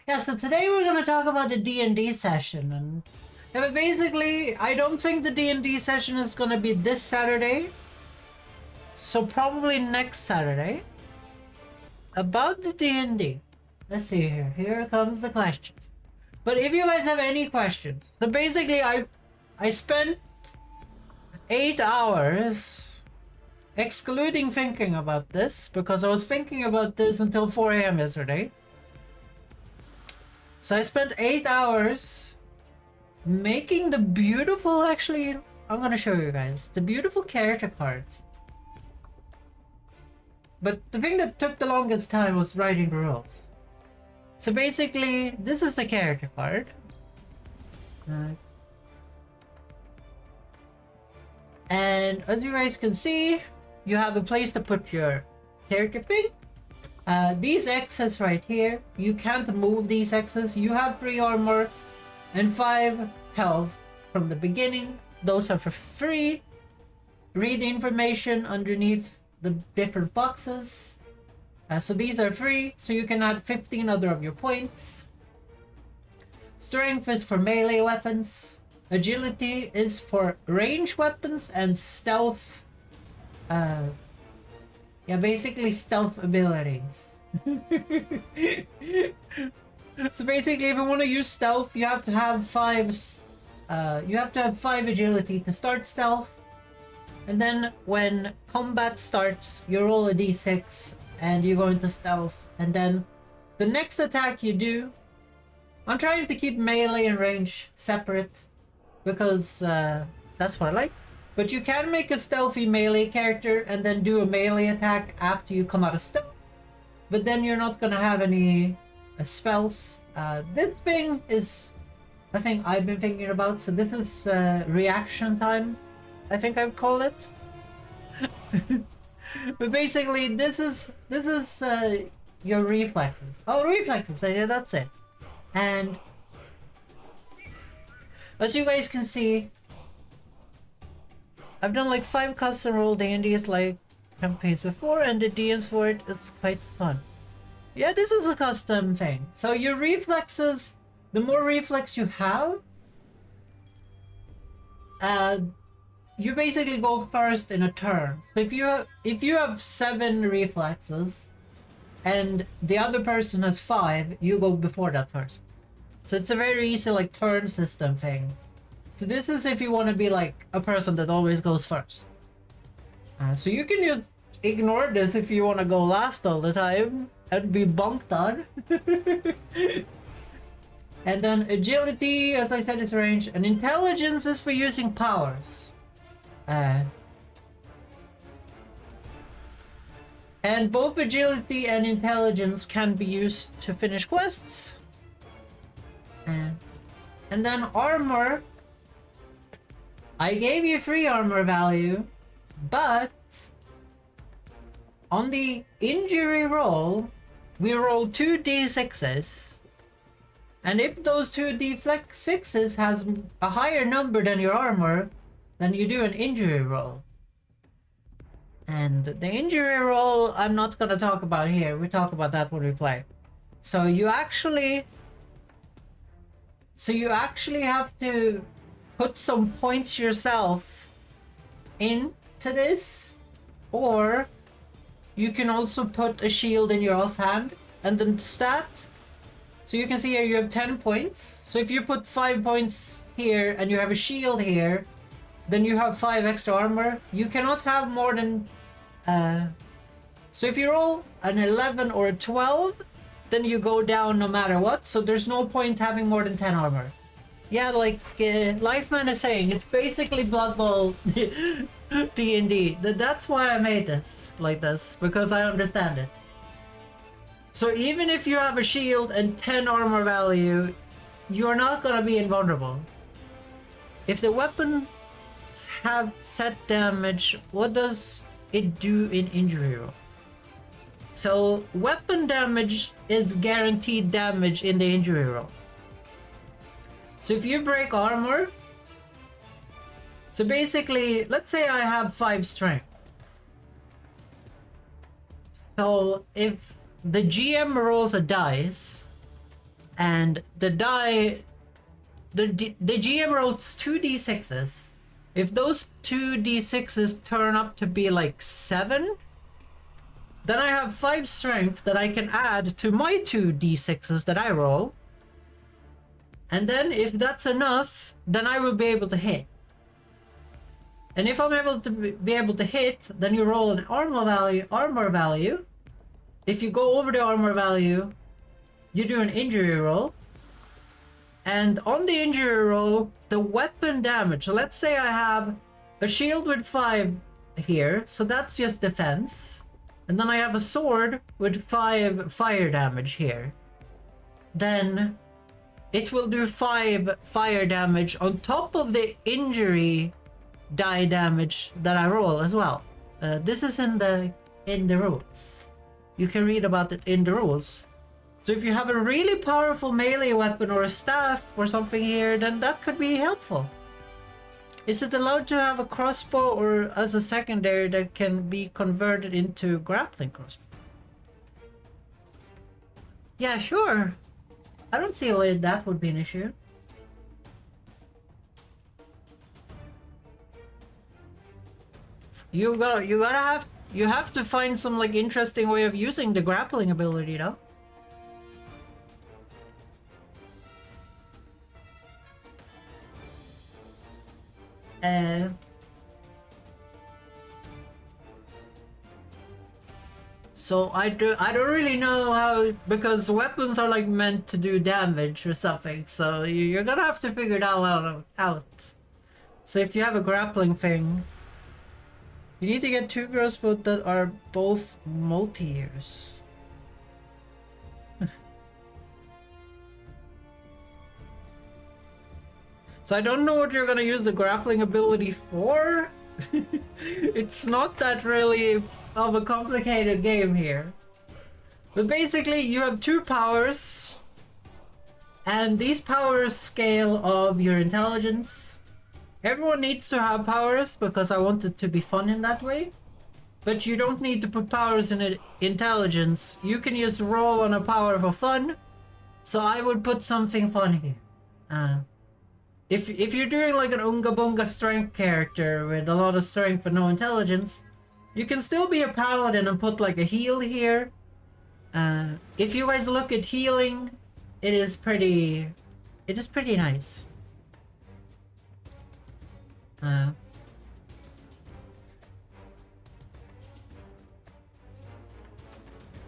Yeah, so today we're gonna talk about the D&D session, and yeah, but basically, I don't think the D&D session is gonna be this Saturday, so probably next Saturday. About the D&D, let's see here. Here comes the questions. But if you guys have any questions, so basically, I spent 8 hours excluding thinking about this because I was thinking about this until 4 a.m. yesterday. So I spent 8 hours making the beautiful, actually, I'm gonna show you guys, the beautiful character cards. But the thing that took the longest time was writing the rules. So basically, this is the character card. And as you guys can see, you have a place to put your character thing. These X's right here, you can't move these X's. You have 3 armor and 5 health from the beginning. Those are for free. Read the information underneath the different boxes. So these are free, so you can add 15 other of your points. Strength is for melee weapons. Agility is for range weapons, and stealth, basically stealth abilities. So basically, if you want to use stealth, you have to have 5 agility to start stealth. And then when combat starts, you roll a d6 and you go into stealth. And then the next attack you do, I'm trying to keep melee and range separate because that's what I like. But you can make a stealthy melee character and then do a melee attack after you come out of stealth. But then you're not gonna have any spells. This thing is a thing I've been thinking about. So this is reaction time, I think I'd call it. But basically, this is your reflexes. Oh, reflexes! Yeah, that's it. And as you guys can see, I've done like 5 custom role D&Ds like campaigns before, and the DMs for it's quite fun. Yeah, this is a custom thing. So your reflexes, the more reflex you have, you basically go first in a turn. So if you have 7 reflexes and the other person has 5, you go before that person. So it's a very easy like turn system thing. So this is if you want to be like a person that always goes first. So you can just ignore this if you want to go last all the time and be bunked on. And then agility, as I said, is range, and intelligence is for using powers. And both agility and intelligence can be used to finish quests. And then armor, I gave you 3 armor value, but on the injury roll, we roll 2 d6s. And if those 2 d6s has a higher number than your armor, then you do an injury roll. And the injury roll, I'm not gonna talk about here. We talk about that when we play. So you actually have to put some points yourself into this, or you can also put a shield in your offhand, and then stat. So you can see here you have 10 points. So if you put 5 points here and you have a shield here, then you have 5 extra armor. You cannot have more than so if you roll an 11 or a 12, then you go down no matter what. So there's no point having more than 10 armor. Yeah, like Lifeman is saying, it's basically Blood Bowl D&D. That's why I made this like this, because I understand it. So even if you have a shield and 10 armor value, you're not gonna be invulnerable. If the weapons have set damage, what does it do in injury rolls? So weapon damage is guaranteed damage in the injury roll. So if you break armor, so basically, let's say I have 5 strength. So if the GM rolls a dice And the die, the GM rolls 2d6s. If those 2d6s turn up to be like 7, then I have 5 strength that I can add to my 2d6s that I roll. And then if that's enough, then I will be able to hit. And if I'm able to be able to hit, then you roll an armor value. If you go over the armor value, you do an injury roll. And on the injury roll, the weapon damage. Let's say I have a shield with 5 here, so that's just defense. And then I have a sword with 5 fire damage here. Then it will do 5 fire damage on top of the injury die damage that I roll as well. This is in the rules. You can read about it in the rules. So if you have a really powerful melee weapon or a staff or something here, then that could be helpful. Is it allowed to have a crossbow or as a secondary that can be converted into grappling crossbow? Yeah, sure. I don't see why that would be an issue. You have to find some like interesting way of using the grappling ability though. So I don't really know how, because weapons are like meant to do damage or something, so you're gonna have to figure that one out. So if you have a grappling thing, you need to get 2 crossbows that are both multi-use. So I don't know what you're gonna use the grappling ability for. It's not that really of a complicated game here. But basically you have 2 powers. And these powers scale of your intelligence. Everyone needs to have powers because I want it to be fun in that way. But you don't need to put powers in intelligence. You can just roll on a power for fun. So I would put something fun here. If you're doing like an Unga Bunga strength character with a lot of strength but no intelligence, you can still be a paladin and put like a heal here. If you guys look at healing, it is pretty nice.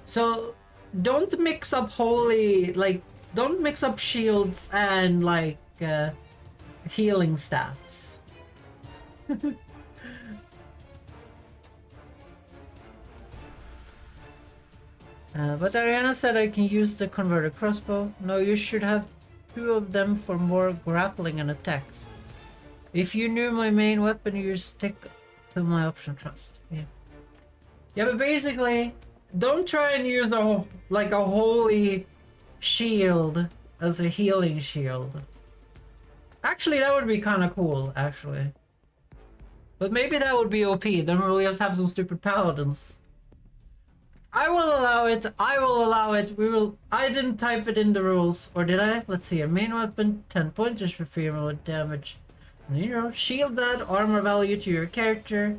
So don't mix up don't mix up shields and like healing staffs. But Ahriana said I can use the converted crossbow. No, you should have 2 of them for more grappling and attacks. If you knew my main weapon, you stick to my option trust. Yeah, but basically, don't try and use a holy shield as a healing shield. Actually, that would be kind of cool, actually. But maybe that would be OP, then we'll just have some stupid paladins. I will allow it, I didn't type it in the rules, or did I? Let's see, your main weapon, 10 pointers for free remote damage. Shield that, armor value to your character.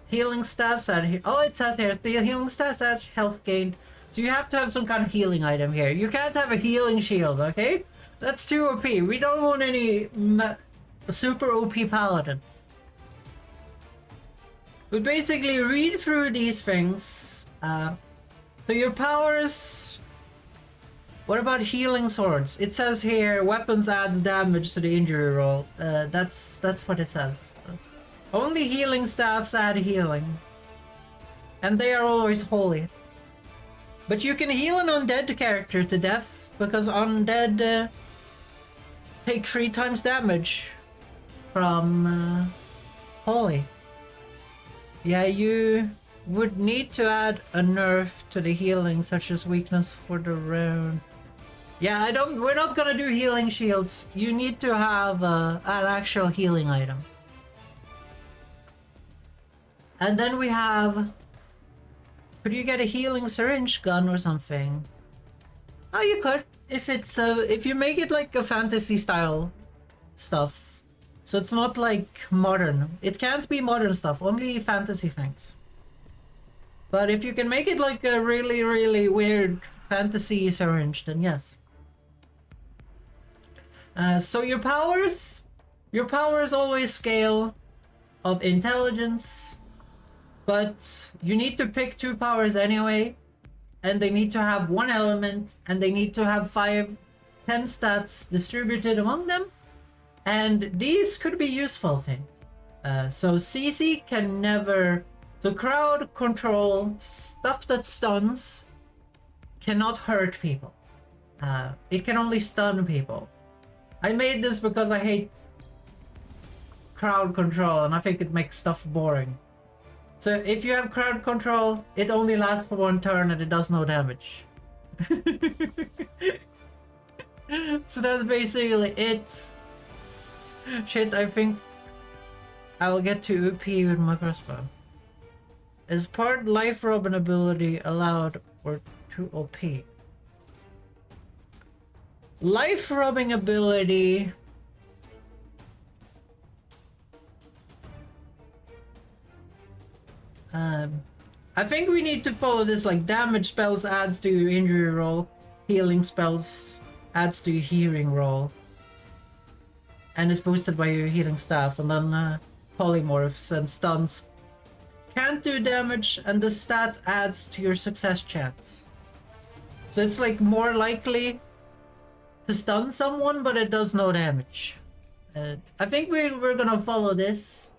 Healing staffs add here. Oh, it says here, the healing staffs add health gained. So you have to have some kind of healing item here. You can't have a healing shield, okay? That's too OP. We don't want any super OP paladins. But basically, read through these things. So your powers... What about healing swords? It says here, weapons adds damage to the injury roll. That's what it says. Only healing staffs add healing. And they are always holy. But you can heal an undead character to death, because undead take 3 times damage from holy. Yeah, you would need to add a nerf to the healing, such as weakness for the round. Yeah, we're not gonna do healing shields. You need to have an actual healing item. And then we have... Could you get a healing syringe gun or something? Oh, you could. if it's if you make it like a fantasy style stuff, so it's not like modern. It can't be modern stuff, only fantasy things. But if you can make it like a really, really weird fantasy syringe, then yes. So your powers always scale of intelligence, but you need to pick 2 powers anyway, and they need to have 1 element, and they need to have 10 stats distributed among them, and these could be useful things. So CC can never... So crowd control, stuff that stuns, cannot hurt people. It can only stun people. I made this because I hate crowd control and I think it makes stuff boring. So if you have crowd control, it only lasts for 1 turn and it does no damage. So that's basically it. Shit, I think I will get to OP with my crossbow. Is part life robin ability allowed or too OP? Life robbing ability... I think we need to follow this, like damage spells adds to your injury roll, healing spells adds to your healing roll, and is boosted by your healing staff, and then polymorphs and stuns can't do damage, and the stat adds to your success chance. So it's like more likely to stun someone, but it does no damage. I think we're gonna follow this.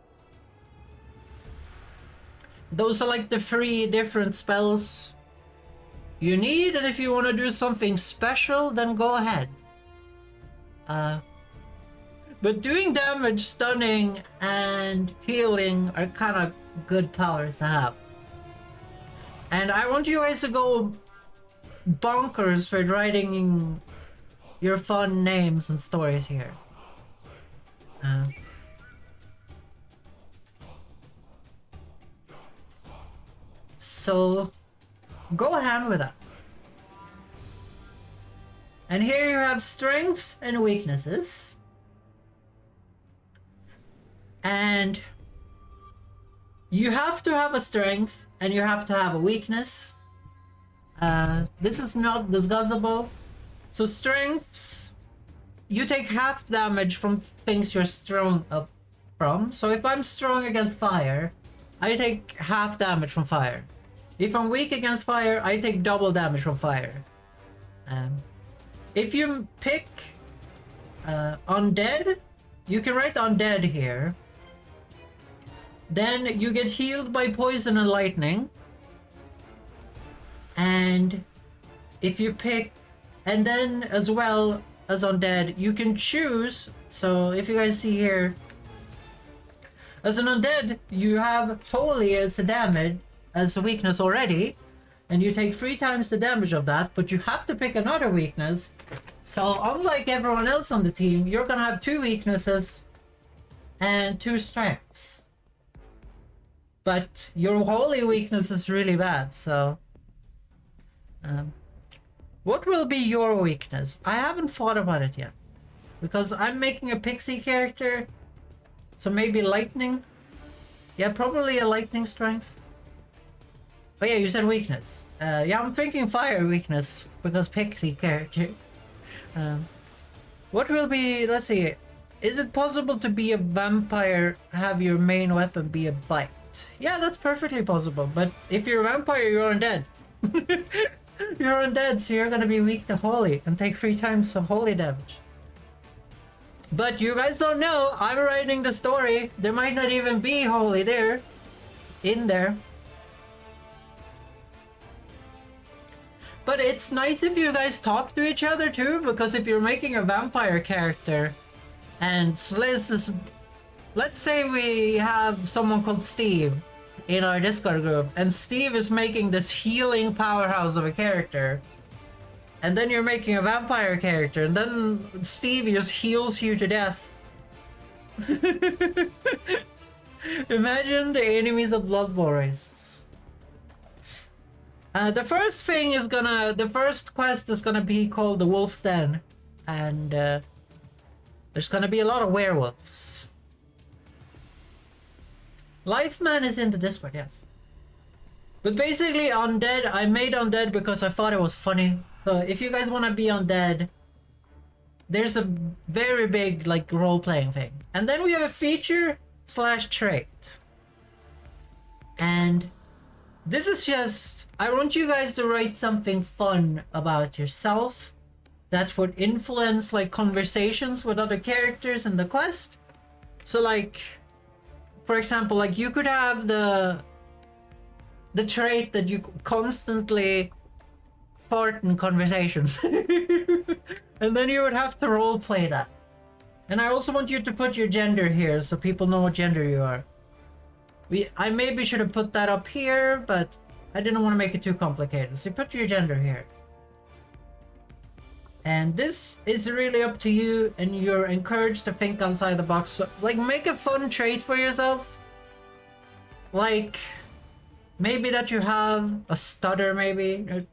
Those are like the 3 different spells you need, and if you want to do something special, then go ahead. But doing damage, stunning, and healing are kind of good powers to have. And I want you guys to go bonkers for writing your fun names and stories here. So go ham with that. And here you have strengths and weaknesses. And you have to have a strength and you have to have a weakness. This is not discussable. So strengths, you take half damage from things you're strong up from. So if I'm strong against fire, I take half damage from fire. If I'm weak against fire, I take double damage from fire. If you pick undead, you can write undead here. Then you get healed by poison and lightning. And if you pick, and then as well as undead, you can choose. So if you guys see here, as an undead, you have holy as a damage, as a weakness already, and you take 3 times the damage of that, but you have to pick another weakness. So unlike everyone else on the team, you're gonna have 2 weaknesses and 2 strengths. But your holy weakness is really bad, so... what will be your weakness? I haven't thought about it yet. Because I'm making a pixie character, so maybe lightning? Yeah, probably a lightning strength. Oh yeah, you said weakness. Yeah, I'm thinking fire weakness, because pixie character. What will be... let's see. Is it possible to be a vampire, have your main weapon be a bite? Yeah, that's perfectly possible, but if you're a vampire, you're undead. You're undead, so you're gonna be weak to holy and take 3 times of holy damage. But you guys don't know, I'm writing the story. There might not even be holy there. In there. But it's nice if you guys talk to each other too, because if you're making a vampire character and Sliz is... let's say we have someone called Steve in our Discord group, and Steve is making this healing powerhouse of a character, and then you're making a vampire character, and then Steve just heals you to death. Imagine the enemies of Blood Bowl races. The first quest is gonna be called the Wolf's Den, and there's gonna be a lot of werewolves. Lifeman is in the Discord, yes. But basically, Undead, I made Undead because I thought it was funny. So if you guys want to be Undead, there's a very big like role-playing thing. And then we have a feature / trait. And this is just, I want you guys to write something fun about yourself that would influence like conversations with other characters in the quest. So like, for example, like you could have the trait that you constantly fart in conversations. And then you would have to roleplay that. And I also want you to put your gender here so people know what gender you are. I maybe should have put that up here, but I didn't want to make it too complicated. So put your gender here. And this is really up to you, and you're encouraged to think outside the box. So, like, make a fun trait for yourself. Like, maybe that you have a stutter, maybe.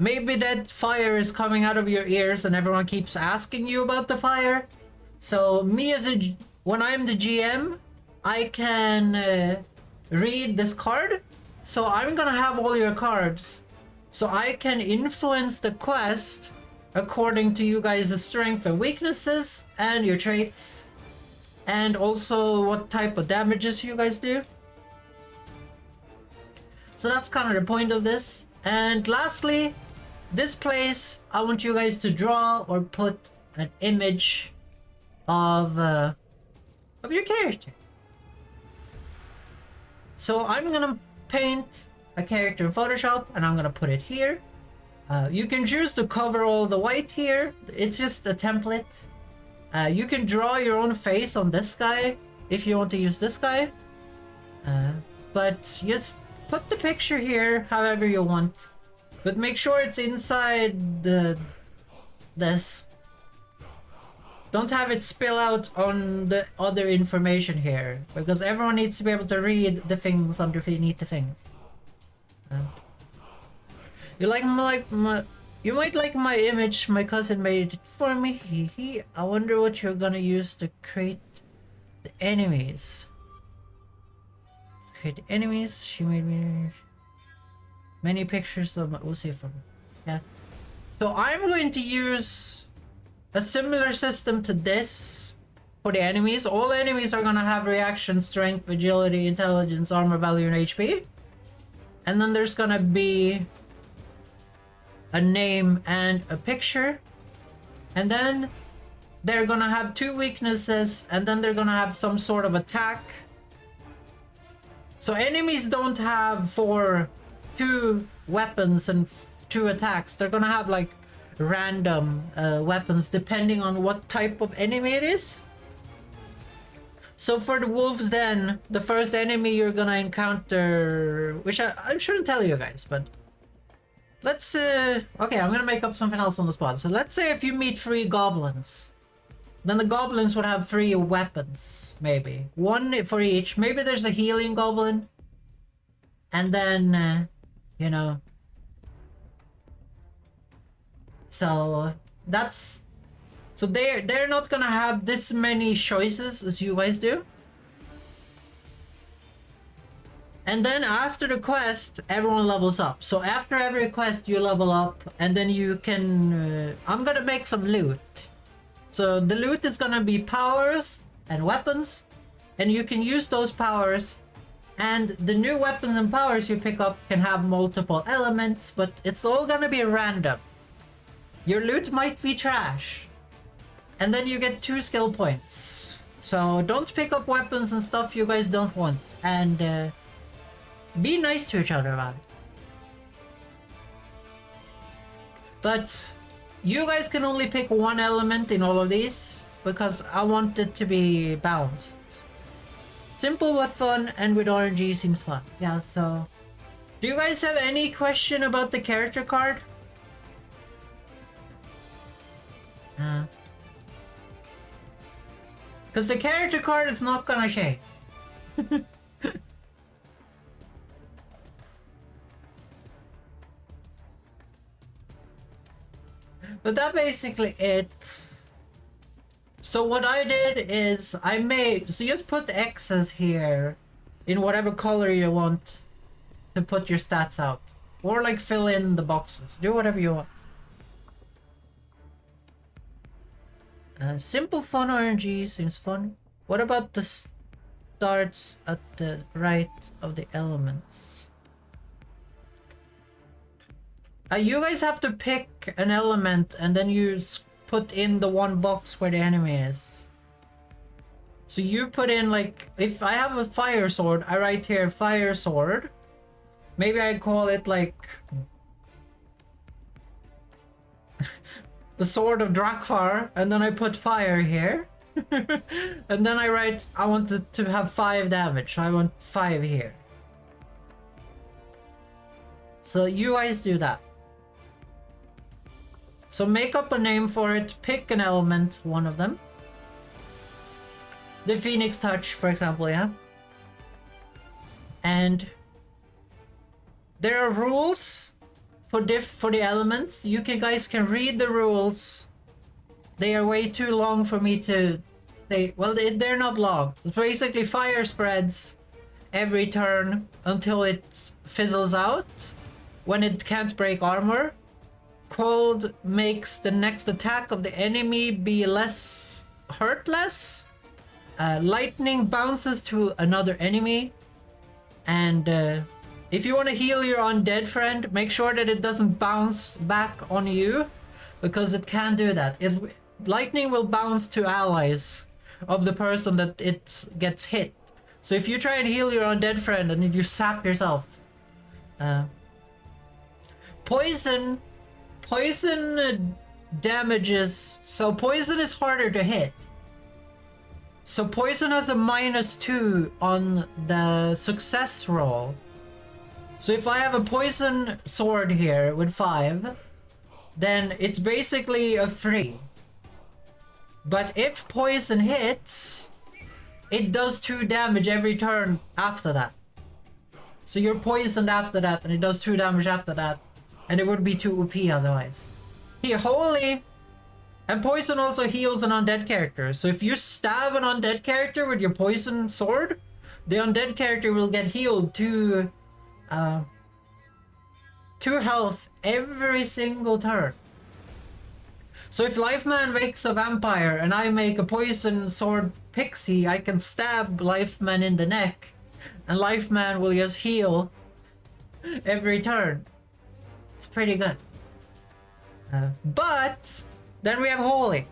Maybe that fire is coming out of your ears and everyone keeps asking you about the fire. So me when I'm the GM, I can read this card. So I'm gonna have all your cards. So I can influence the quest according to you guys' strengths and weaknesses and your traits. And also what type of damages you guys do. So that's kind of the point of this. And lastly, this place, I want you guys to draw or put an image of your character. So I'm gonna paint a character in Photoshop and I'm gonna put it here. You can choose to cover all the white here. It's just a template. You can draw your own face on this guy if you want to use this guy. But just put the picture here however you want. But make sure it's inside this. Don't have it spill out on the other information here, because everyone needs to be able to read the things underneath the things. You might like my image. My cousin made it for me. I wonder what you're gonna use to create the enemies. She made me many pictures of my Uzi from. Yeah. So I'm going to use a similar system to this for the enemies. All enemies are gonna have reaction, strength, agility, intelligence, armor value, and HP. And then there's gonna be a name and a picture. And then they're gonna have 2 weaknesses, and then they're gonna have some sort of attack. So enemies don't have 2 weapons and 2 attacks. They're gonna have like random weapons depending on what type of enemy it is. So for the Wolf's Den, the first enemy you're gonna encounter, which I shouldn't tell you guys, but let's okay, I'm gonna make up something else on the spot. So let's say if you meet 3 goblins, then the goblins would have 3 weapons, maybe 1 for each. Maybe there's a healing goblin, and then you know, so that's, so they're not gonna have this many choices as you guys do. And then after the quest, everyone levels up. So after every quest, you level up, and then you can I'm gonna make some loot. So the loot is gonna be powers and weapons, and you can use those powers. And the new weapons and powers you pick up can have multiple elements, but it's all gonna be random. Your loot might be trash. And then you get 2 skill points. So don't pick up weapons and stuff you guys don't want. And be nice to each other about it. But you guys can only pick 1 element in all of these, because I want it to be balanced. Simple but fun, and with RNG seems fun. Yeah, so do you guys have any question about the character card? Because the character card is not gonna change. But that's basically it. So what I did is I made, so you just put X's here in whatever color you want to put your stats out. Or like fill in the boxes. Do whatever you want. Simple fun RNG seems fun. What about the starts at the right of the elements? You guys have to pick an element and then you put in the one box where the enemy is. So you put in, like, if I have a fire sword, I write here fire sword. Maybe I call it like the sword of Drakvar, and then I put fire here. And then I write, I want it to have 5 damage. I want 5 here. So you guys do that. So make up a name for it, pick an element, one of them. The Phoenix Touch, for example, yeah? And there are rules for the elements. You guys can read the rules. They are way too long for me to say. Well, they're not long. It's basically fire spreads every turn until it fizzles out when it can't break armor. Cold makes the next attack of the enemy be hurt less. Lightning bounces to another enemy. And if you want to heal your undead friend, make sure that it doesn't bounce back on you, because it can do that. Lightning will bounce to allies of the person that it gets hit. So if you try and heal your undead friend and you sap yourself. Poison damages, so poison is harder to hit. So poison has a -2 on the success roll. So if I have a poison sword here with 5, then it's basically a 3. But if poison hits, it does 2 damage every turn after that. So you're poisoned after that, and it does 2 damage after that. And it would be too OP otherwise. Here, holy. And poison also heals an undead character. So if you stab an undead character with your poison sword, the undead character will get healed to 2 health every single turn. So if Lifeman wakes a vampire and I make a poison sword pixie, I can stab Lifeman in the neck, and Lifeman will just heal every turn. It's pretty good. But then we have Holy.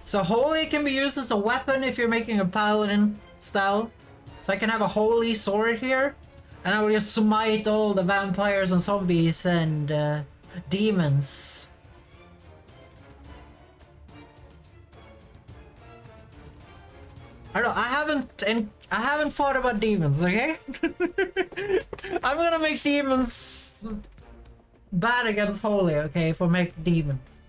So Holy can be used as a weapon if you're making a paladin style. So I can have a Holy sword here, and I will just smite all the vampires and zombies and demons. I don't know, I haven't thought about demons, okay? I'm gonna make demons bad against Holy, okay, if I make demons.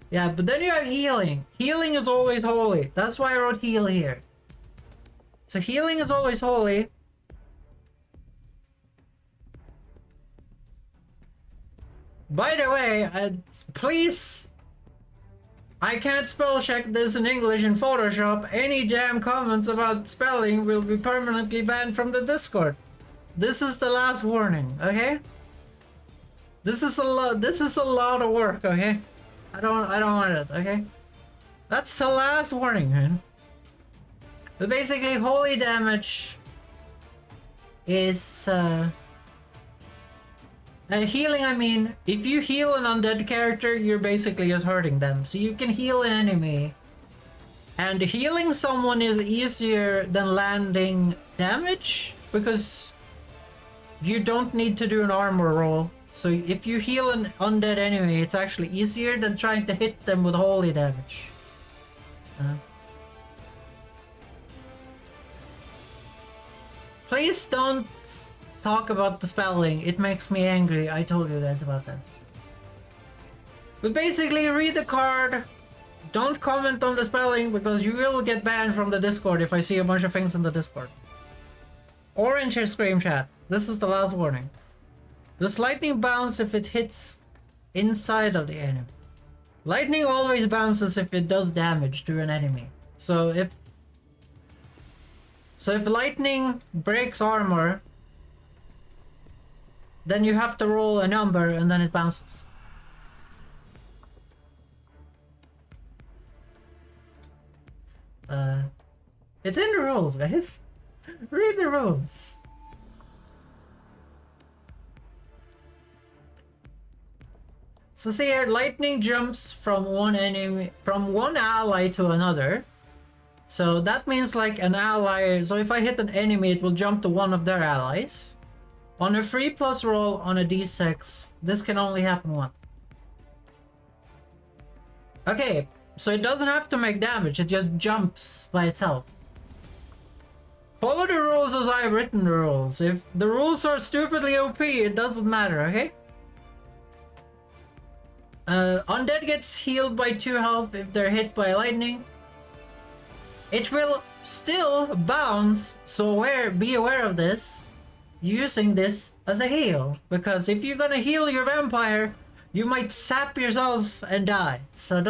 Yeah, but then you have healing. Healing is always Holy. That's why I wrote heal here. So healing is always Holy. By the way, please, I can't spell check this in English in Photoshop. Any jam comments about spelling will be permanently banned from the Discord. This is the last warning, okay? This is a lot of work, okay? I don't want it, okay? That's the last warning, man. But basically, holy damage is healing. I mean, if you heal an undead character, you're basically just hurting them. So you can heal an enemy, and healing someone is easier than landing damage because you don't need to do an armor roll. So if you heal an undead enemy, it's actually easier than trying to hit them with holy damage. Please don't talk about the spelling. It makes me angry. I told you guys about this. But basically, read the card. Don't comment on the spelling because you will get banned from the Discord if I see a bunch of things in the Discord. Orange your scream chat. This is the last warning. Does lightning bounce if it hits inside of the enemy. Lightning always bounces if it does damage to an enemy. So if lightning breaks armor, then you have to roll a number and then it bounces. It's in the rules, guys. Read the rules. So see here, lightning jumps from one ally to another. So that means like an ally, so if I hit an enemy, it will jump to one of their allies. On a 3+ roll on a d6, this can only happen once. Okay, so it doesn't have to make damage, it just jumps by itself. Follow the rules as I have written the rules. If the rules are stupidly OP, it doesn't matter, okay? Undead gets healed by 2 health if they're hit by lightning. It will still bounce, so be aware of this, using this as a heal. Because if you're gonna heal your vampire, you might sap yourself and die. So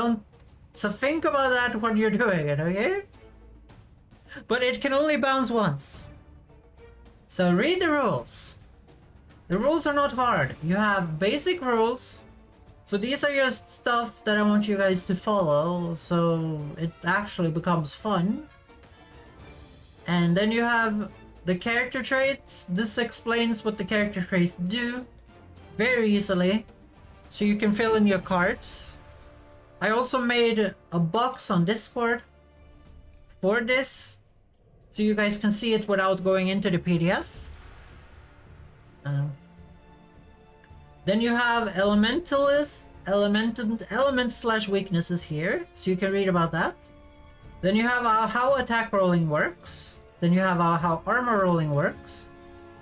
think about that when you're doing it, okay? But it can only bounce once. So read the rules. The rules are not hard. You have basic rules. So these are just stuff that I want you guys to follow, so it actually becomes fun. And then you have the character traits. This explains what the character traits do very easily, so you can fill in your cards. I also made a box on Discord for this, so you guys can see it without going into the PDF. Then you have elements/weaknesses here, so you can read about that. Then you have how attack rolling works. Then you have how armor rolling works.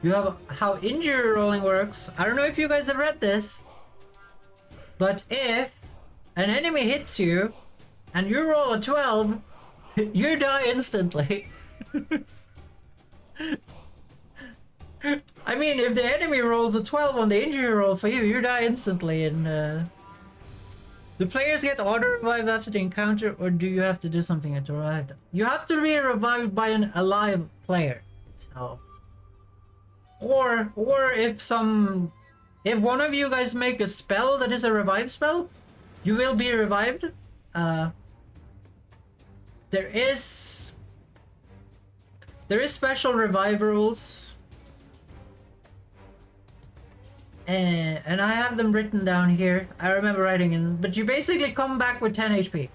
You have how injury rolling works. I don't know if you guys have read this, but if an enemy hits you and you roll a 12, you die instantly. I mean, if the enemy rolls a 12 on the injury roll for you, you die instantly. And do players get auto-revived after the encounter, or do you have to do something to revive them? You have to be revived by an alive player. So, or if one of you guys make a spell that is a revive spell, you will be revived. There is special revive rules. And I have them written down here. I remember writing in, but you basically come back with 10 HP.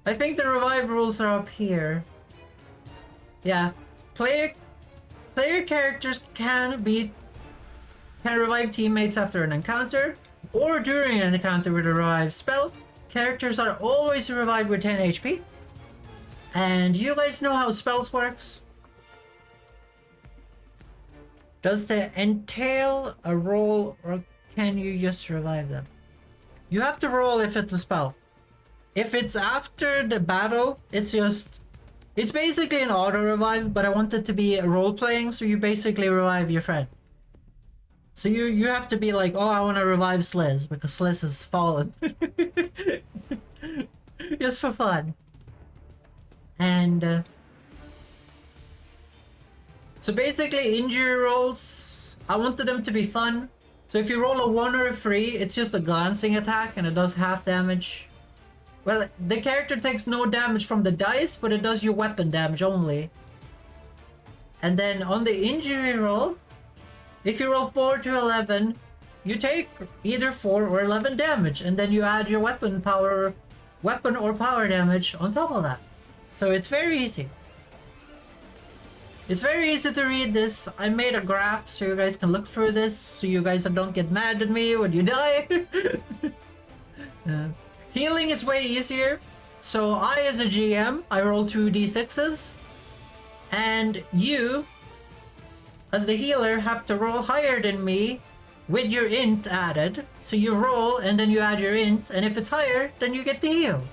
I think the revive rules are up here. Yeah, player characters can revive teammates after an encounter or during an encounter with a revive spell. Characters are always revived with 10 HP. And you guys know how spells works. Does they entail a roll, or can you just revive them? You have to roll if it's a spell. If it's after the battle, it's basically an auto revive, but I want it to be a role playing, so you basically revive your friend. So you have to be like, oh, I want to revive Sliz because Sliz has fallen. Just for fun. And so basically, injury rolls, I wanted them to be fun. So if you roll a 1 or a 3, it's just a glancing attack and it does half damage. Well, the character takes no damage from the dice, but it does your weapon damage only. And then on the injury roll, if you roll 4 to 11, you take either 4 or 11 damage, and then you add your weapon or power damage on top of that. So it's very easy. It's very easy to read this. I made a graph so you guys can look through this, so you guys don't get mad at me when you die. Healing is way easier. So I, as a GM, I roll 2 d6s, and you, as the healer, have to roll higher than me with your int added. So you roll and then you add your int, and if it's higher, then you get to heal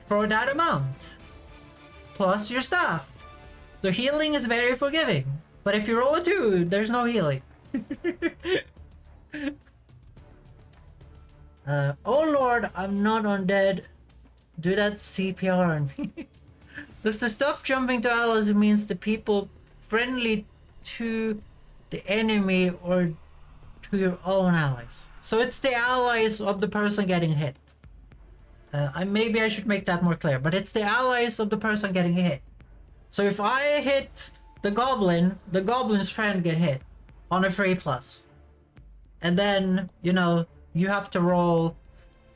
for that amount, plus your staff. So healing is very forgiving, but if you roll a 2, there's no healing. Oh lord, I'm not undead. Do that CPR on me. Does the stuff jumping to allies means the people friendly to the enemy or to your own allies? So it's the allies of the person getting hit. Maybe I should make that more clear, but it's the allies of the person getting hit. So if I hit the goblin's friend get hit on a 3+. And then, you know, you have to roll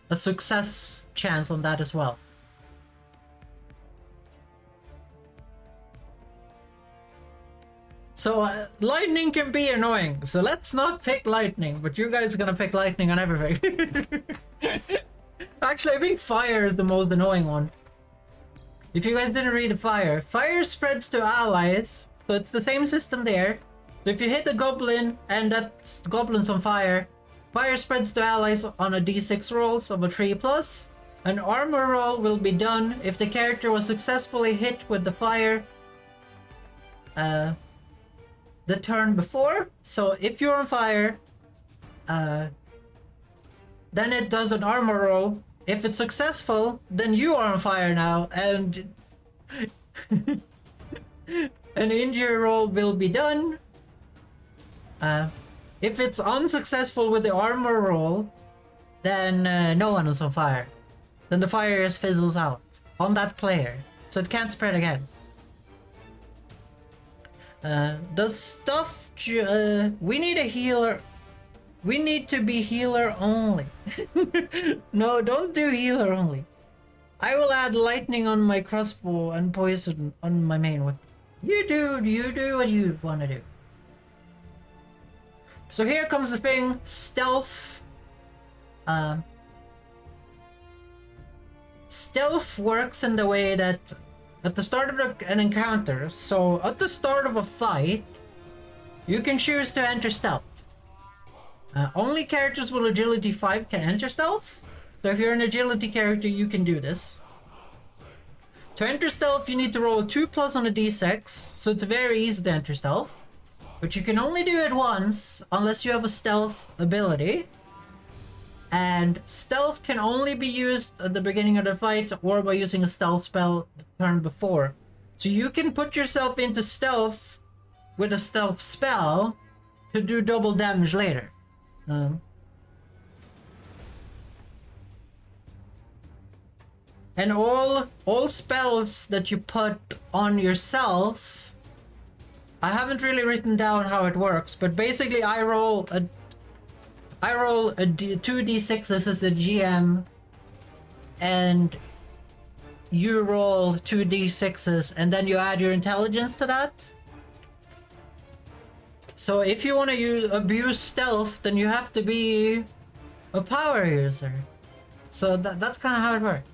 a success chance on that as well. So lightning can be annoying, so let's not pick lightning, but you guys are gonna pick lightning on everything. Actually, I think fire is the most annoying one. If you guys didn't read the fire spreads to allies, so it's the same system there. So if you hit the goblin and that goblin's on fire, fire spreads to allies on a d6 rolls of a 3+. An armor roll will be done if the character was successfully hit with the fire the turn before. So if you're on fire, then it does an armor roll. If it's successful, then you are on fire now, and an injury roll will be done. If it's unsuccessful with the armor roll, then no one is on fire. Then the fire just fizzles out on that player, so it can't spread again. Does stuff... we need a healer. We need to be healer only. No, don't do healer only. I will add lightning on my crossbow and poison on my main weapon. You do what you want to do. So here comes the thing, stealth. Stealth works in the way that at the start of an encounter, so at the start of a fight, you can choose to enter stealth. Only characters with agility 5 can enter stealth. So if you're an agility character, you can do this. To enter stealth, you need to roll a 2+ on a d6, so it's very easy to enter stealth. But you can only do it once, unless you have a stealth ability. And stealth can only be used at the beginning of the fight, or by using a stealth spell the turn before. So you can put yourself into stealth with a stealth spell to do double damage later. And all spells that you put on yourself, I haven't really written down how it works, but basically I roll 2 d6s as the GM, and you roll 2 d6s, and then you add your intelligence to that. So if you want to abuse stealth, then you have to be a power user. So that's kind of how it works.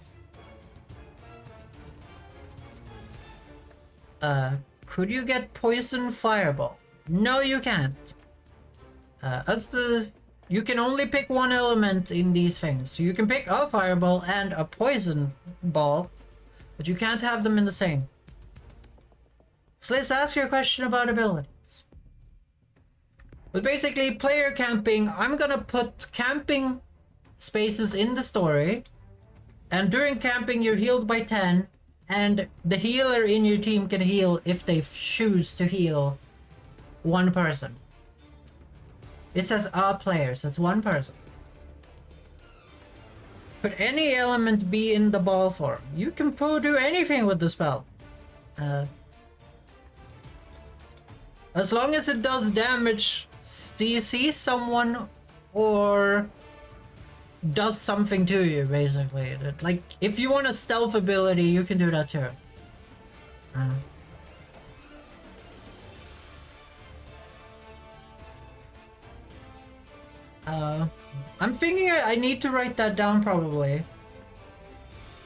Could you get poison fireball? No, you can't. You can only pick one element in these things. So you can pick a fireball and a poison ball, but you can't have them in the same. So let's ask you a question about abilities. But basically, player camping, I'm gonna put camping spaces in the story, and during camping you're healed by 10, and the healer in your team can heal if they choose to heal one person. It says a player, so it's one person. Could any element be in the ball form? You can do anything with the spell. As long as it does damage, do you see someone or does something to you, basically. Like, if you want a stealth ability, you can do that too. I'm thinking I need to write that down probably.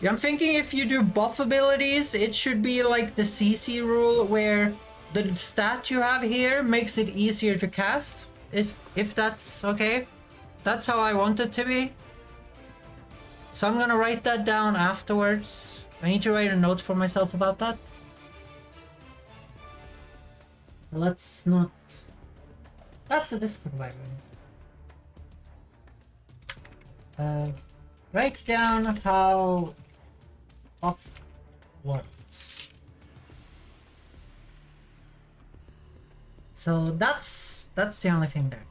Yeah, I'm thinking if you do buff abilities, it should be like the CC rule where the stat you have here makes it easier to cast. If that's okay. That's how I want it to be. So I'm gonna write that down afterwards. I need to write a note for myself about that. Let's not... That's the Discord, by the way. Write down how off works. So that's the only thing there.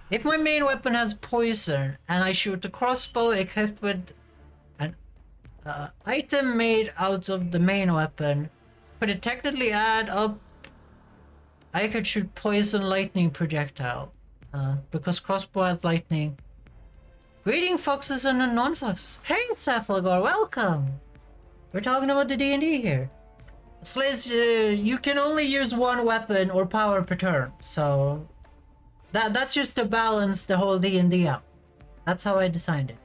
If my main weapon has poison and I shoot a crossbow equipped with an item made out of the main weapon, could it technically add up? I could shoot poison lightning projectile because crossbow has lightning. Greeting foxes and non-foxes. Hey Cephalagor, welcome! We're talking about the D&D here. Sliz, you can only use one weapon or power per turn, so that's just to balance the whole D&D out. That's how I designed it.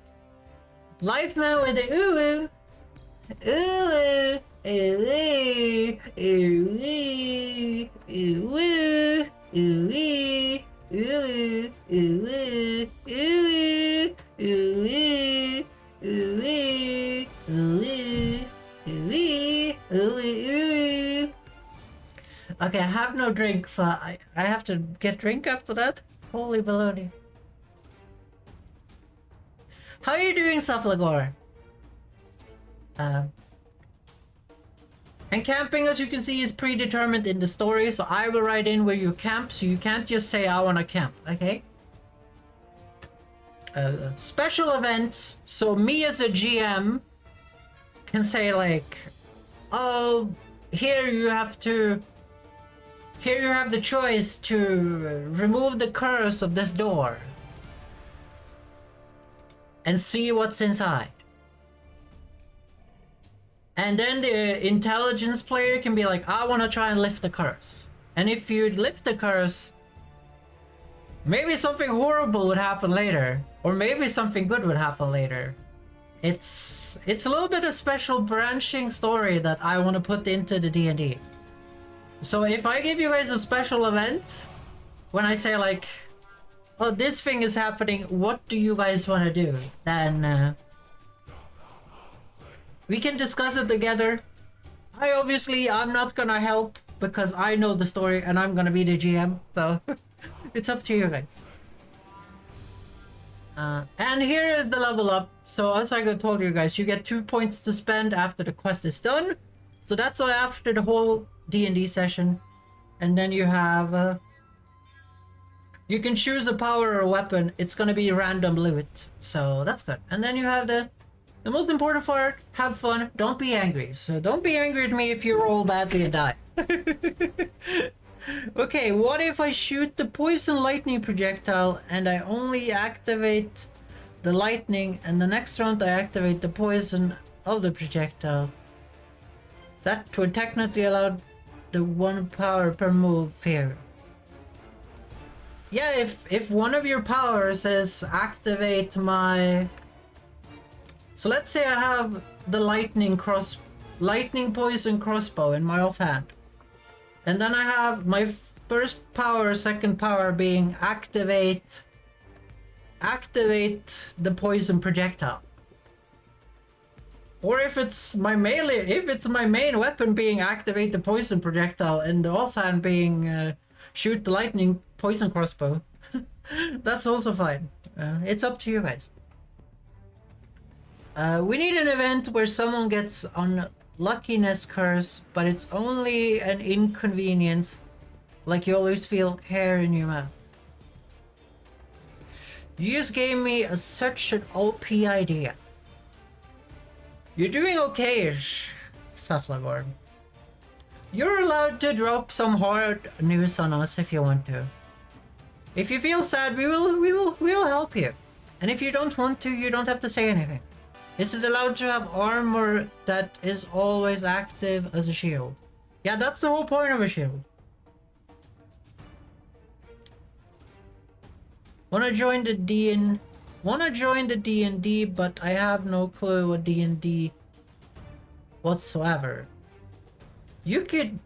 Life now with the ooh ooh ooh ooh ooh ooh ooh ooh ooh ooh Okay, I have no drink, so I have to get drink after that? Holy baloney. How are you doing, Cephalagor? And camping, as you can see, is predetermined in the story, so I will write in where you camp, so you can't just say I wanna camp, okay? Special events, so me as a GM can say like, oh, here you have the choice to remove the curse of this door and see what's inside. And then the intelligence player can be like, I want to try and lift the curse. And if you lift the curse, maybe something horrible would happen later, or maybe something good would happen later. It's a little bit of special branching story that I want to put into the D&D. So if I give you guys a special event, when I say like, oh, this thing is happening, what do you guys want to do? Then we can discuss it together. I'm not gonna help because I know the story and I'm gonna be the GM, so it's up to you guys. And here is the level up. So as I told you guys, you get 2 points to spend after the quest is done. So that's all after the whole D&D session. And then you have you can choose a power or a weapon. It's gonna be random loot, so that's good. And then you have the most important part, have fun, don't be angry. So don't be angry at me if you roll badly and die. Okay, what if I shoot the poison lightning projectile and I only activate the lightning, and the next round I activate the poison of the projectile? That would technically allow the 1 power per move fair. Yeah, if one of your powers says activate my... So let's say I have the lightning poison crossbow in my offhand. And then I have my first power, second power being activate the poison projectile. Or if it's my main weapon being activate the poison projectile and the offhand being shoot the lightning poison crossbow, that's also fine. It's up to you guys. We need an event where someone gets unluckiness curse, but it's only an inconvenience, like you always feel hair in your mouth. You just gave me such an OP idea. You're doing okay-ish, Cephalagor. You're allowed to drop some hard news on us if you want to. If you feel sad, we will help you. And if you don't want to, you don't have to say anything. Is it allowed to have armor that is always active as a shield? Yeah, that's the whole point of a shield. Wanna join the D&D, but I have no clue what D&D whatsoever. You could...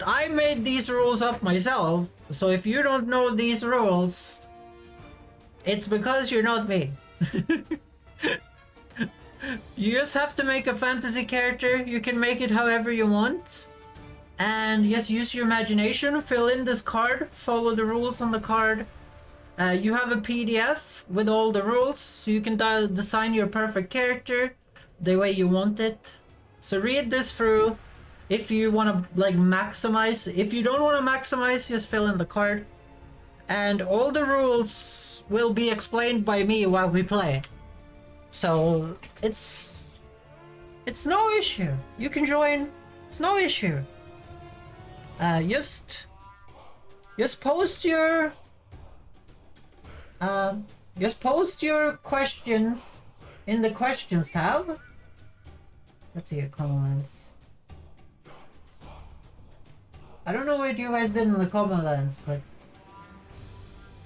I made these rules up myself, so if you don't know these rules, it's because you're not me. You just have to make a fantasy character. You can make it however you want. And just use your imagination, fill in this card, follow the rules on the card. You have a PDF with all the rules, so you can design your perfect character the way you want it. So read this through if you want to like maximize. If you don't want to maximize, just fill in the card. And all the rules will be explained by me while we play. So it's no issue. You can join. It's no issue. Just post your questions in the questions tab. Let's see your comments. I don't know what you guys did in the comments, but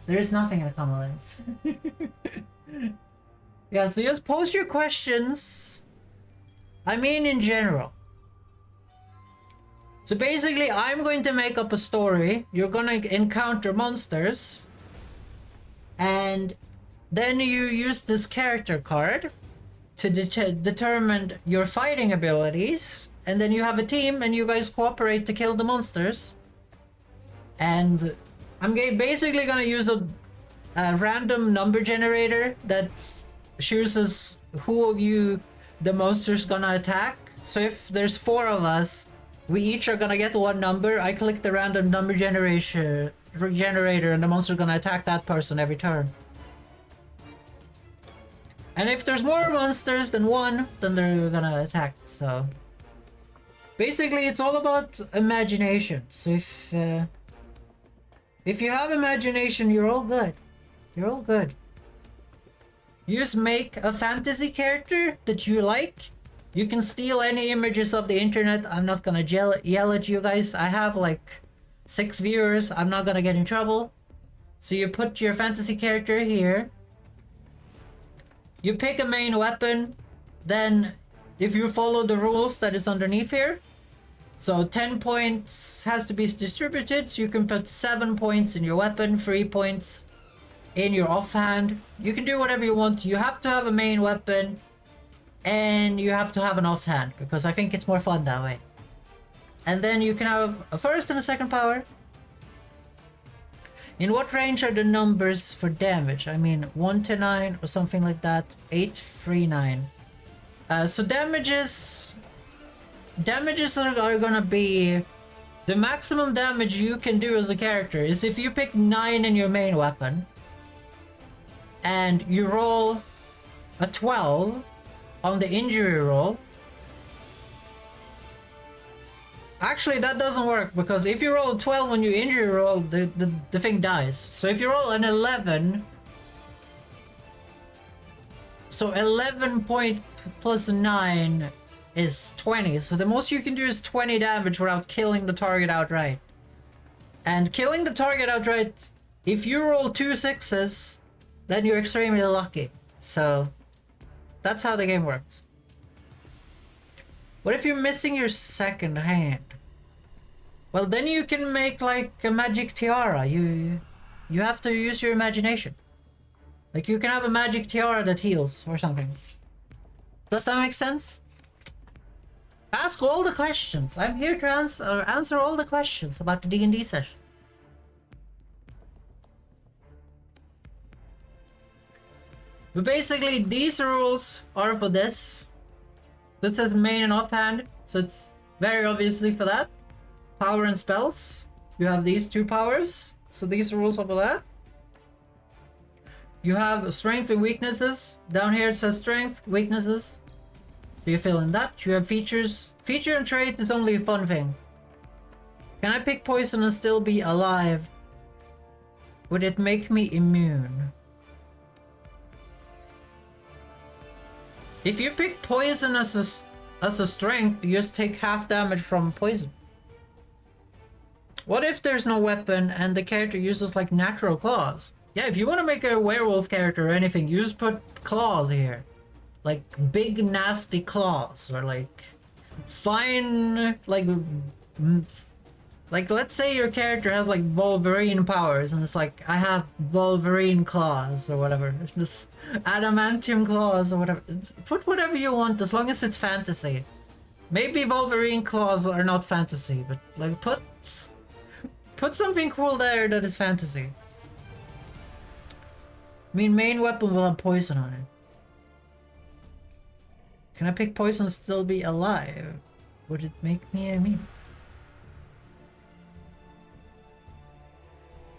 there is nothing in the comments. Yeah, so just post your questions. I mean, in general. So basically, I'm going to make up a story. You're gonna encounter monsters. And then you use this character card to determine your fighting abilities. And then you have a team and you guys cooperate to kill the monsters. And I'm basically gonna use a random number generator that chooses who of you the monster's gonna attack. So if there's 4 of us, we each are gonna get one number. I click the random number generator and the monster's gonna attack that person every turn. And if there's more monsters than one, then they're gonna attack. So basically it's all about imagination. So if you have imagination, you're all good. You're all good. You just make a fantasy character that you like. You can steal any images of the internet. I'm not gonna yell at you guys. I have like 6 viewers. I'm not gonna get in trouble. So you put your fantasy character here. You pick a main weapon. Then if you follow the rules that is underneath here. So 10 points has to be distributed. So you can put 7 points in your weapon, 3 points in your offhand. You can do whatever you want. You have to have a main weapon. And you have to have an offhand, because I think it's more fun that way. And then you can have a first and a second power. In what range are the numbers for damage? I mean 1 to 9 or something like that. 8, 3, 9. So damages are gonna be the maximum damage you can do as a character is if you pick 9 in your main weapon and you roll a 12 on the injury roll. Actually, that doesn't work, because if you roll a 12 on your injury roll, the thing dies. So if you roll an 11, so 11 point plus 9 is 20. So the most you can do is 20 damage without killing the target outright. And killing the target outright, if you roll 2 6s, then you're extremely lucky. So that's how the game works. What if you're missing your second hand? Well, then you can make like a magic tiara. You have to use your imagination. Like you can have a magic tiara that heals or something. Does that make sense? Ask all the questions. I'm here to answer all the questions about the D&D session. But basically, these rules are for this. That says main and offhand, so it's very obviously for that. Power and spells. You have these 2 powers, so these rules are for that. You have strength and weaknesses. Down here it says strength, weaknesses. So you fill in that. You have features. Feature and trait is only a fun thing. Can I pick poison and still be alive? Would it make me immune? If you pick poison as a strength, you just take half damage from poison. What if there's no weapon and the character uses like natural claws? Yeah, if you want to make a werewolf character or anything, you just put claws here. Like big nasty claws, or like fine, like let's say your character has like Wolverine powers and it's like, I have Wolverine claws or whatever. Just adamantium claws or whatever. Put whatever you want as long as it's fantasy. Maybe Wolverine claws are not fantasy, but like put something cool there that is fantasy. I mean, main weapon will have poison on it. Can I pick poison and still be alive? Would it make me immune?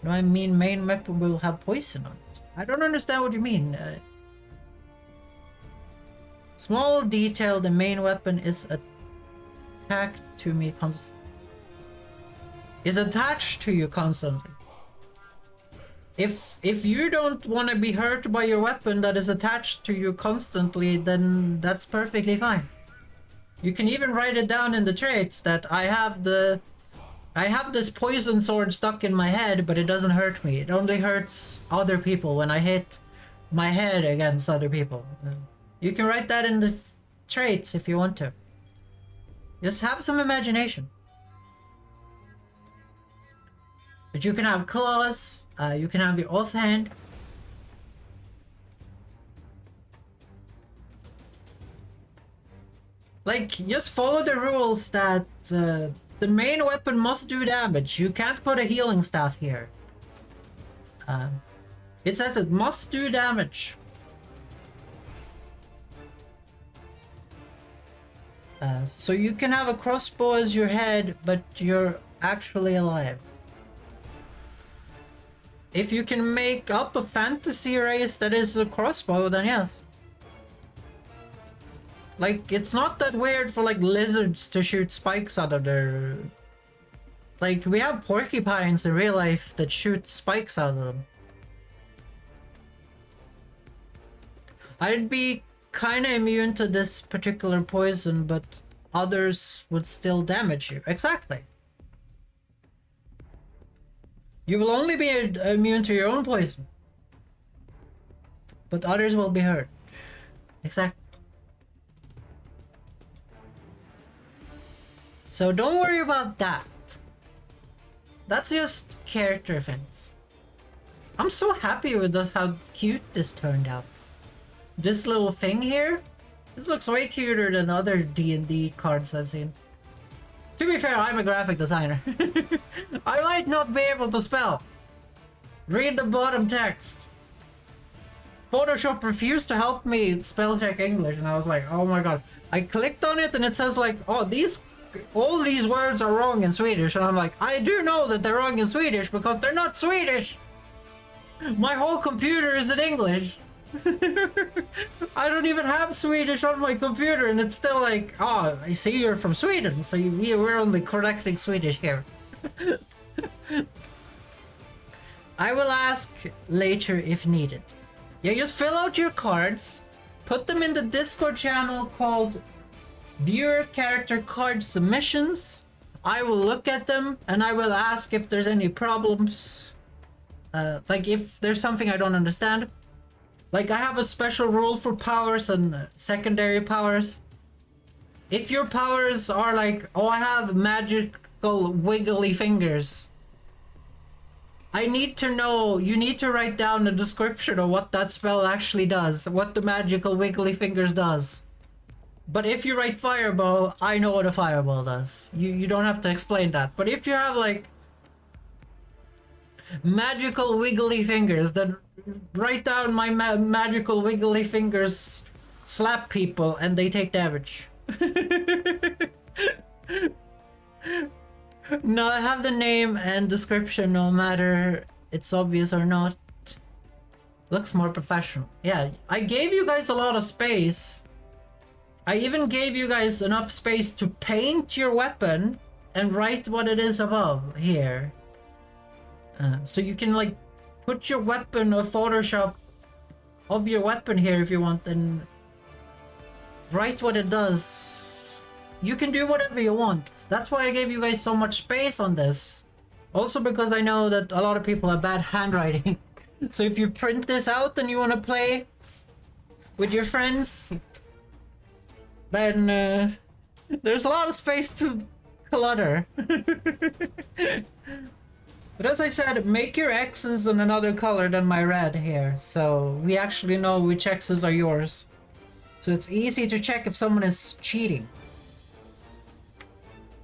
No, I mean main weapon will have poison on it. I don't understand what you mean. Small detail, the main weapon is attached to me is attached to you constantly. If you don't want to be hurt by your weapon that is attached to you constantly, then that's perfectly fine. You can even write it down in the traits that I have this poison sword stuck in my head, but it doesn't hurt me. It only hurts other people when I hit my head against other people. You can write that in the traits if you want to. Just have some imagination. But you can have claws, you can have your offhand. Like, just follow the rules that the main weapon must do damage. You can't put a healing staff here. It says it must do damage. So you can have a crossbow as your head, but you're actually alive. If you can make up a fantasy race that is a crossbow, then yes. Like, it's not that weird for like lizards to shoot spikes out of their... Like, we have porcupines in real life that shoot spikes out of them. I'd be kinda immune to this particular poison, but others would still damage you. Exactly. You will only be immune to your own poison, but others will be hurt. Exactly. So don't worry about that. That's just character things. I'm so happy with how cute this turned out. This little thing here, this looks way cuter than other D&D cards I've seen. To be fair, I'm a graphic designer. I might not be able to spell. Read the bottom text. Photoshop refused to help me spell check English, and I was like, oh my god. I clicked on it and it says like, oh, all these words are wrong in Swedish, and I'm like, I do know that they're wrong in Swedish because they're not Swedish. My whole computer is in English. I don't even have Swedish on my computer, and it's still like, oh, I see you're from Sweden, so we're only correcting Swedish here. I will ask later if needed. Yeah, just fill out your cards, put them in the Discord channel called Viewer Character Card Submissions. I will look at them and I will ask if there's any problems. Like if there's something I don't understand. Like, I have a special rule for powers and secondary powers. If your powers are like, oh, I have magical wiggly fingers, I need to know, you need to write down a description of what that spell actually does, what the magical wiggly fingers does. But if you write fireball, I know what a fireball does. You don't have to explain that. But if you have like magical wiggly fingers, then write down my magical wiggly fingers slap people and they take damage. No, I have the name and description no matter it's obvious or not. Looks more professional. Yeah, I gave you guys a lot of space. I even gave you guys enough space to paint your weapon and write what it is above here. So you can like put your weapon or Photoshop of your weapon here if you want and write what it does. You can do whatever you want. That's why I gave you guys so much space on this. Also because I know that a lot of people have bad handwriting. So if you print this out and you want to play with your friends, then there's a lot of space to clutter. But as I said, make your X's in another color than my red here, so we actually know which X's are yours. So it's easy to check if someone is cheating.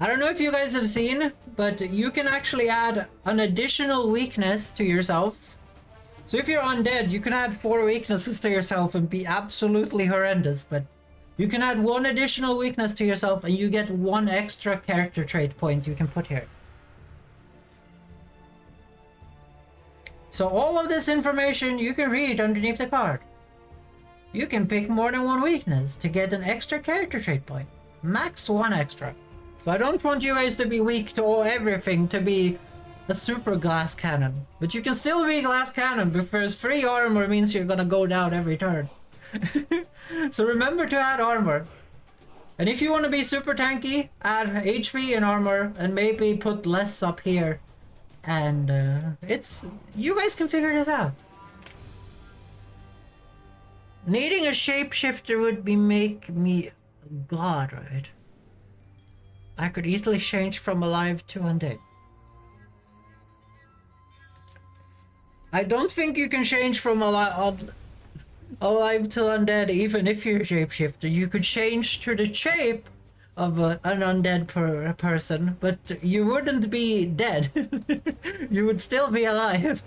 I don't know if you guys have seen, but you can actually add an additional weakness to yourself. So if you're undead, you can add 4 weaknesses to yourself and be absolutely horrendous, but you can add 1 additional weakness to yourself and you get 1 extra character trait point you can put here. So all of this information you can read underneath the card. You can pick more than 1 weakness to get an extra character trait point. Max 1 extra. So I don't want you guys to be weak to everything to be a super glass cannon. But you can still be glass cannon because free armor means you're gonna go down every turn. So remember to add armor. And if you want to be super tanky, add HP and armor and maybe put less up here. And you guys can figure this out. Needing a shapeshifter would be make me god, right? I could easily change from alive to undead. I don't think you can change from alive to undead even if you're a shapeshifter. You could change to the shape of an undead person, but you wouldn't be dead. You would still be alive.